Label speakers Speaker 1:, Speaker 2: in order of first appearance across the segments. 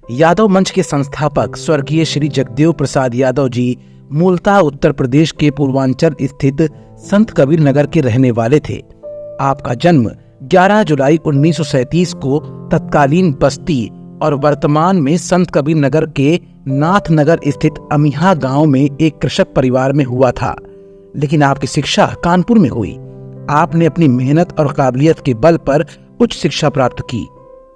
Speaker 1: यादव मंच के संस्थापक स्वर्गीय श्री जगदेव प्रसाद यादव जी मूलतः उत्तर प्रदेश के पूर्वांचल स्थित संत कबीर नगर के रहने वाले थे। आपका जन्म 11 जुलाई 1937 को तत्कालीन बस्ती और वर्तमान में संत कबीर नगर के नाथनगर स्थित अमिहा गांव में एक कृषक परिवार में हुआ था, लेकिन आपकी शिक्षा कानपुर में हुई। आपने अपनी मेहनत और काबिलियत के बल पर उच्च शिक्षा प्राप्त की।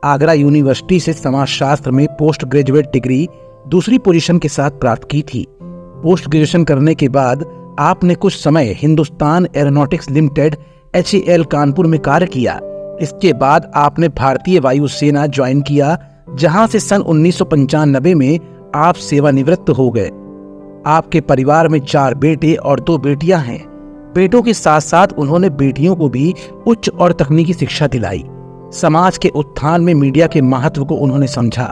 Speaker 1: आगरा यूनिवर्सिटी से समाजशास्त्र में पोस्ट ग्रेजुएट डिग्री दूसरी पोजीशन के साथ प्राप्त की थी। पोस्ट ग्रेजुएशन करने के बाद आपने कुछ समय Hindustan aeronautics limited HAL Kanpur में कार्य किया। इसके बाद आपने भारतीय वायुसेना ज्वाइन किया, जहां से सन 1995 में आप सेवानिवृत्त हो गए। आपके परिवार में 4 बेटे और 2 बेटियां हैं। बेटों के साथ साथ उन्होंने बेटियों को भी उच्च और तकनीकी शिक्षा दिलाई। समाज के उत्थान में मीडिया के महत्व को उन्होंने समझा।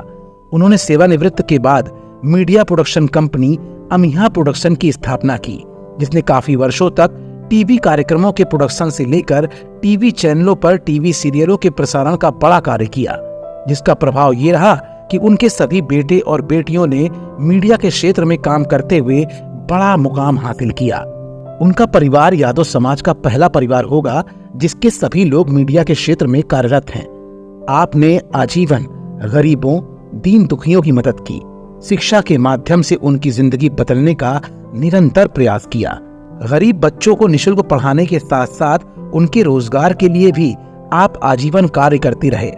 Speaker 1: उन्होंने सेवानिवृत्त के बाद मीडिया प्रोडक्शन कंपनी अमिहा प्रोडक्शन की स्थापना की, जिसने काफी वर्षों तक टीवी कार्यक्रमों के प्रोडक्शन से लेकर टीवी चैनलों पर टीवी सीरियलों के प्रसारण का बड़ा कार्य किया, जिसका प्रभाव ये रहा कि उनके सभी बेटे और बेटियों ने मीडिया के क्षेत्र में काम करते हुए बड़ा मुकाम हासिल किया। उनका परिवार यादव समाज का पहला परिवार होगा जिसके सभी लोग मीडिया के क्षेत्र में कार्यरत हैं। आपने आजीवन गरीबों, दीन दुखियों की मदद की। शिक्षा के माध्यम से उनकी जिंदगी बदलने का निरंतर प्रयास किया। गरीब बच्चों को निःशुल्क पढ़ाने के साथ साथ उनके रोजगार के लिए भी आप आजीवन कार्य करते रहे।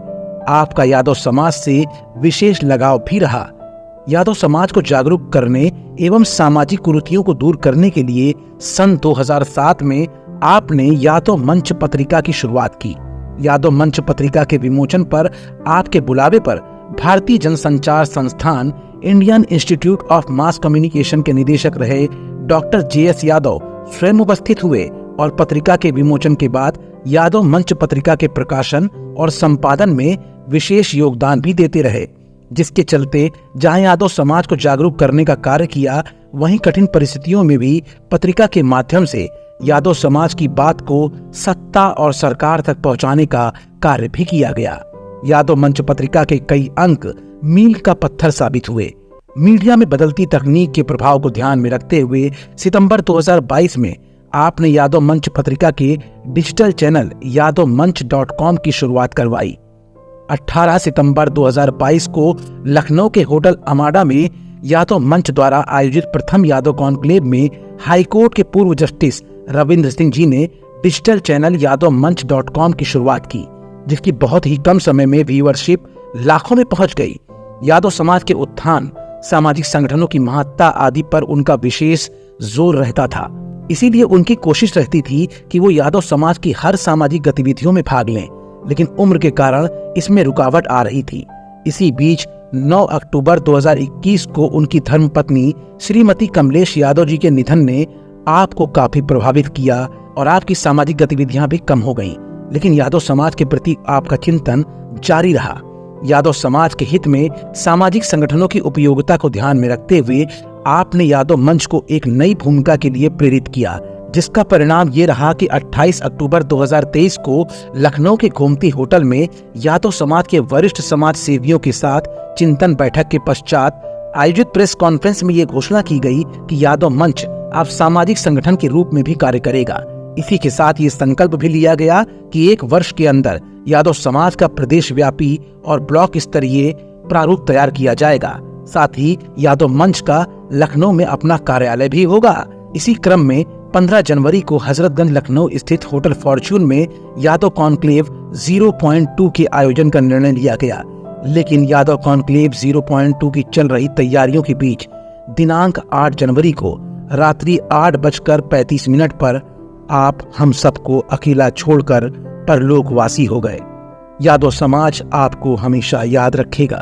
Speaker 1: आपका यादव समाज से विशेष लगाव भी रहा। यादव समाज को जागरूक करने एवं सामाजिक कुरीतियों को दूर करने के लिए सन 2007 में आपने यादव मंच पत्रिका की शुरुआत की। यादव मंच पत्रिका के विमोचन पर आपके बुलावे पर भारतीय जनसंचार संस्थान Indian institute of mass communication के निदेशक रहे डॉक्टर JS यादव स्वयं उपस्थित हुए और पत्रिका के विमोचन के बाद यादव मंच पत्रिका के प्रकाशन और संपादन में विशेष योगदान भी देते रहे, जिसके चलते जहां यादव समाज को जागरूक करने का कार्य किया, वहीं कठिन परिस्थितियों में भी पत्रिका के माध्यम से यादव समाज की बात को सत्ता और सरकार तक पहुंचाने का कार्य भी किया गया। यादव मंच पत्रिका के कई अंक मील का पत्थर साबित हुए। मीडिया में बदलती तकनीक के प्रभाव को ध्यान में रखते हुए सितंबर 2022 में आपने यादव मंच पत्रिका के डिजिटल चैनल yadavmanch.com की शुरुआत करवाई। 18 सितंबर 2022 को लखनऊ के होटल अमाडा में यादव मंच द्वारा आयोजित प्रथम यादव कॉन्क्लेव में हाईकोर्ट के पूर्व जस्टिस रविंद्र सिंह जी ने डिजिटल चैनल yadavmanch.com की शुरुआत की, जिसकी बहुत ही कम समय में व्यूअरशिप लाखों में पहुंच गई। यादव समाज के उत्थान, सामाजिक संगठनों की महत्ता आदि पर उनका विशेष जोर रहता था। इसीलिए उनकी कोशिश रहती थी कि वो यादव समाज की हर सामाजिक गतिविधियों में भाग लें, लेकिन उम्र के कारण इसमें रुकावट आ रही थी। इसी बीच 9 अक्टूबर 2021 को उनकी धर्मपत्नी श्रीमती कमलेश यादव जी के निधन ने आपको काफी प्रभावित किया और आपकी सामाजिक गतिविधियां भी कम हो गईं, लेकिन यादव समाज के प्रति आपका चिंतन जारी रहा। यादव समाज के हित में सामाजिक संगठनों की उपयोगिता को ध्यान में रखते हुए आपने यादव मंच को एक नई भूमिका के लिए प्रेरित किया, जिसका परिणाम ये रहा कि 28 अक्टूबर 2023 को लखनऊ के गोमती होटल में यादव समाज के वरिष्ठ समाज सेवियों के साथ चिंतन बैठक के पश्चात आयोजित प्रेस कॉन्फ्रेंस में ये घोषणा की गई कि यादव मंच अब सामाजिक संगठन के रूप में भी कार्य करेगा। इसी के साथ ये संकल्प भी लिया गया कि 1 वर्ष के अंदर यादव समाज का प्रदेश व्यापी और ब्लॉक स्तरीय प्रारूप तैयार किया जाएगा। साथ ही यादव मंच का लखनऊ में अपना कार्यालय भी होगा। इसी क्रम में 15 जनवरी को हजरतगंज लखनऊ स्थित होटल फॉर्च्यून में यादव कॉन्क्लेव 0.2 के आयोजन का निर्णय लिया गया, लेकिन यादव कॉन्क्लेव 0.2 की चल रही तैयारियों के बीच दिनांक 8 जनवरी को रात्रि 8:35 पर आप हम सबको अकेला छोड़कर परलोकवासी हो गए। यादव समाज आपको हमेशा याद रखेगा।